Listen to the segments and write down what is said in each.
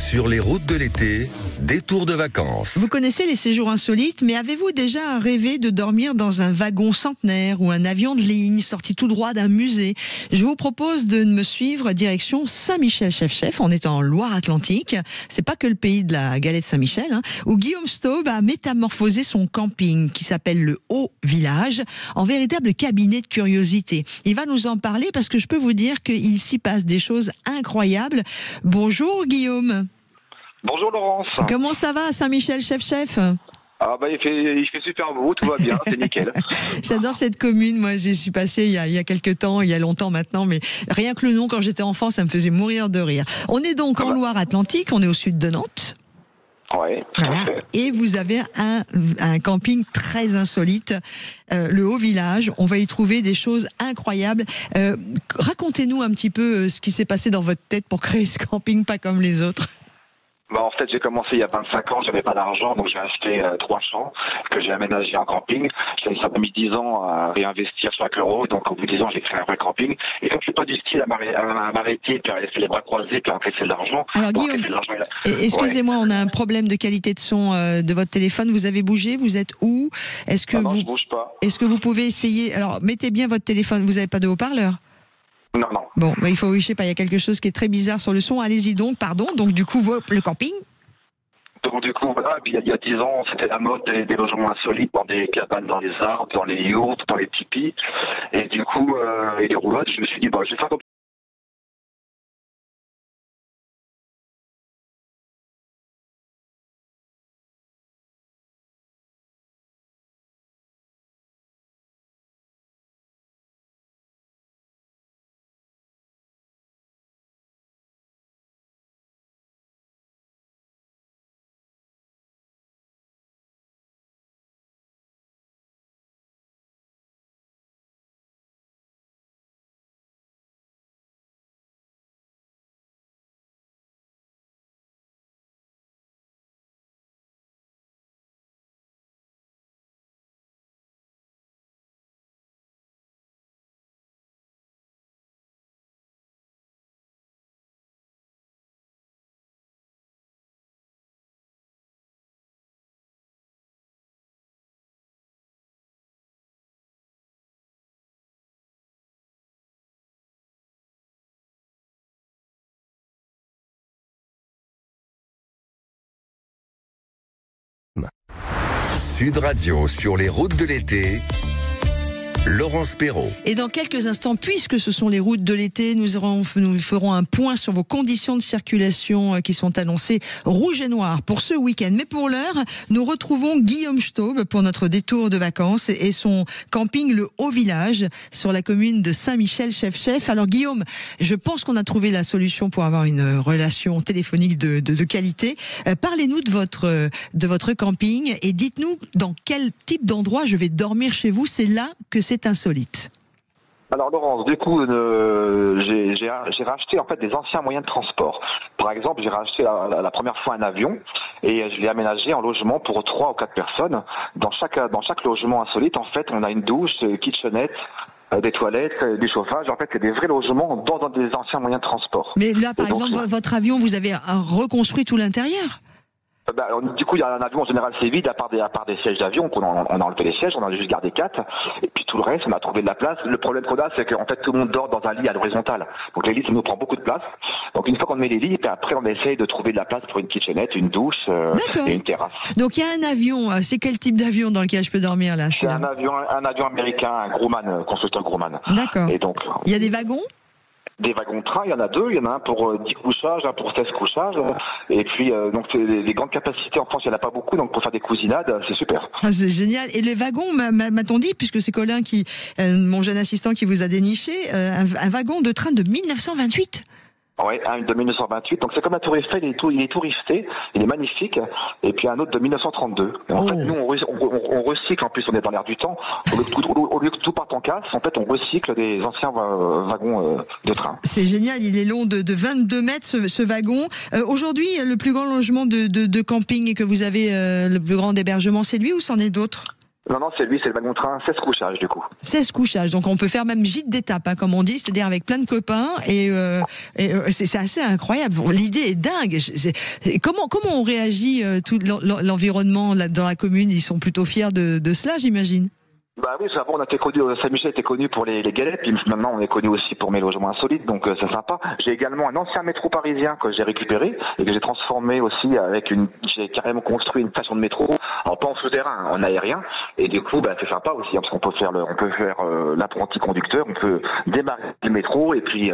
Sur les routes de l'été, détour de vacances. Vous connaissez les séjours insolites, mais avez-vous déjà rêvé de dormir dans un wagon centenaire ou un avion de ligne sorti tout droit d'un musée? Je vous propose de me suivre direction Saint-Michel-Chef-Chef. On est en Loire-Atlantique. C'est pas que le pays de la galette Saint-Michel, où Guillaume Staub a métamorphosé son camping qui s'appelle le Haut Village en véritable cabinet de curiosité. Il va nous en parler parce que je peux vous dire qu'il s'y passe des choses incroyables. Bonjour Guillaume. Bonjour Laurence. Comment ça va à Saint-Michel-Chef-Chef? Ah bah il fait super beau, tout va bien, c'est nickel. J'adore cette commune, moi j'y suis passée il y a quelques temps, il y a longtemps maintenant, mais rien que le nom quand j'étais enfant ça me faisait mourir de rire. On est donc en Loire-Atlantique, on est au sud de Nantes. Ouais. Voilà. Et vous avez un camping très insolite, le Haut Village. On va y trouver des choses incroyables. Racontez-nous un petit peu ce qui s'est passé dans votre tête pour créer ce camping pas comme les autres. Bah en fait j'ai commencé il y a 25 ans, j'avais pas d'argent, donc j'ai acheté 3 champs que j'ai aménagé en camping. Ça m'a mis 10 ans à réinvestir chaque euro, donc au bout de 10 ans j'ai créé un vrai camping. Et comme je suis pas du style à m'arrêter, puis à laisser les bras croisés, puis à encaisser de l'argent. Alors Guillaume, excusez-moi, on a un problème de qualité de son de votre téléphone. Vous avez bougé, vous êtes où? Est-ce que non, je bouge pas. Est-ce que vous pouvez essayer? Alors mettez bien votre téléphone. Vous n'avez pas de haut-parleur? Non. Bon, bah, il faut, je sais pas, il y a quelque chose qui est très bizarre sur le son. Allez-y donc, pardon. Donc du coup, le camping. Donc du coup, voilà, puis il y a 10 ans, c'était la mode des logements insolites, dans des cabanes, dans les arbres, dans les yourtes, dans les tipis. Et du coup, et les roulottes, je me suis dit, bah, je vais faire comme Sud Radio sur les routes de l'été, Laurence Perrault. Et dans quelques instants, puisque ce sont les routes de l'été, nous ferons un point sur vos conditions de circulation qui sont annoncées rouge et noir pour ce week-end. Mais pour l'heure, nous retrouvons Guillaume Staub pour notre détour de vacances et son camping Le Haut Village sur la commune de Saint-Michel-Chef-Chef. Alors Guillaume, je pense qu'on a trouvé la solution pour avoir une relation téléphonique de qualité. Parlez-nous de votre camping et dites-nous dans quel type d'endroit je vais dormir chez vous. C'est là que c'est insolite. Alors Laurence, du coup, j'ai racheté en fait des anciens moyens de transport. Par exemple, j'ai racheté la première fois un avion et je l'ai aménagé en logement pour 3 ou 4 personnes. Dans chaque logement insolite, en fait, on a une douche, kitchenette, des toilettes, du chauffage. En fait, c'est des vrais logements dans des anciens moyens de transport. Mais là, par exemple, votre avion, vous avez reconstruit tout l'intérieur? Du coup, il y a un avion en général, c'est vide, à part des sièges d'avion, on a enlevé les sièges, on a juste gardé 4, et puis tout le reste, on a trouvé de la place. Le problème qu'on a, c'est qu'en fait, tout le monde dort dans un lit à l'horizontale. Donc les lits, ça nous prend beaucoup de place. Donc une fois qu'on met les lits, puis après, on essaye de trouver de la place pour une kitchenette, une douche et une terrasse. Donc il y a un avion, c'est quel type d'avion dans lequel je peux dormir là? C'est un avion américain, un Grumman, constructeur Grumman. D'accord. Et donc, il y a des wagons? Des wagons de train, il y en a 2, il y en a un pour 10 couchages, un pour 16 couchages, et puis donc c'est les grandes capacités en France, il n'y en a pas beaucoup, donc pour faire des cousinades, c'est super. Ah, c'est génial. Et les wagons, m'a-t-on dit, puisque c'est Colin mon jeune assistant qui vous a déniché, un wagon de train de 1928. Oui, un de 1928. Donc c'est comme la Tour Eiffel, il est tout rifté, il est magnifique. Et puis un autre de 1932. Et en fait, nous, on recycle, en plus on est dans l'air du temps. Au lieu que tout parte en casse, en fait, on recycle des anciens wagons de train. C'est génial, il est long de 22 mètres ce wagon. Aujourd'hui, le plus grand logement de camping et que vous avez, le plus grand hébergement, c'est lui ou c'en est d'autres? Non, c'est lui, c'est le wagon-train 16 couchages du coup. 16 couchages, donc on peut faire même gîte d'étape, hein, comme on dit, c'est-à-dire avec plein de copains, et c'est assez incroyable. L'idée est dingue. Comment on réagit, tout l'environnement dans la commune? Ils sont plutôt fiers de cela, j'imagine. Bah oui, avant on a été connu, Saint-Michel était connu pour les galettes, puis maintenant on est connu aussi pour mes logements insolites, donc c'est sympa. J'ai également un ancien métro parisien que j'ai récupéré et que j'ai transformé aussi j'ai carrément construit une station de métro, alors pas en souterrain, en aérien, et du coup c'est sympa aussi, hein, parce qu'on peut faire l'apprenti conducteur, on peut démarrer le métro et puis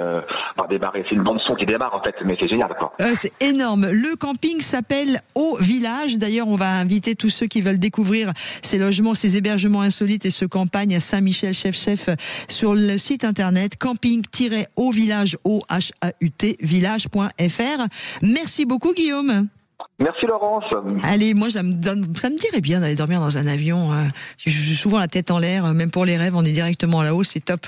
démarrer, c'est une bande son qui démarre en fait, mais c'est génial quoi. C'est énorme. Le camping s'appelle Au Village. D'ailleurs, on va inviter tous ceux qui veulent découvrir ces logements, ces hébergements insolites et ce campagne à Saint-Michel Chef sur le site internet camping-au-village, O-H-A-U-T, village.fr. Merci beaucoup, Guillaume. Merci Laurence. Allez, moi ça me dirait bien d'aller dormir dans un avion. J'ai souvent la tête en l'air, même pour les rêves, on est directement là-haut, c'est top.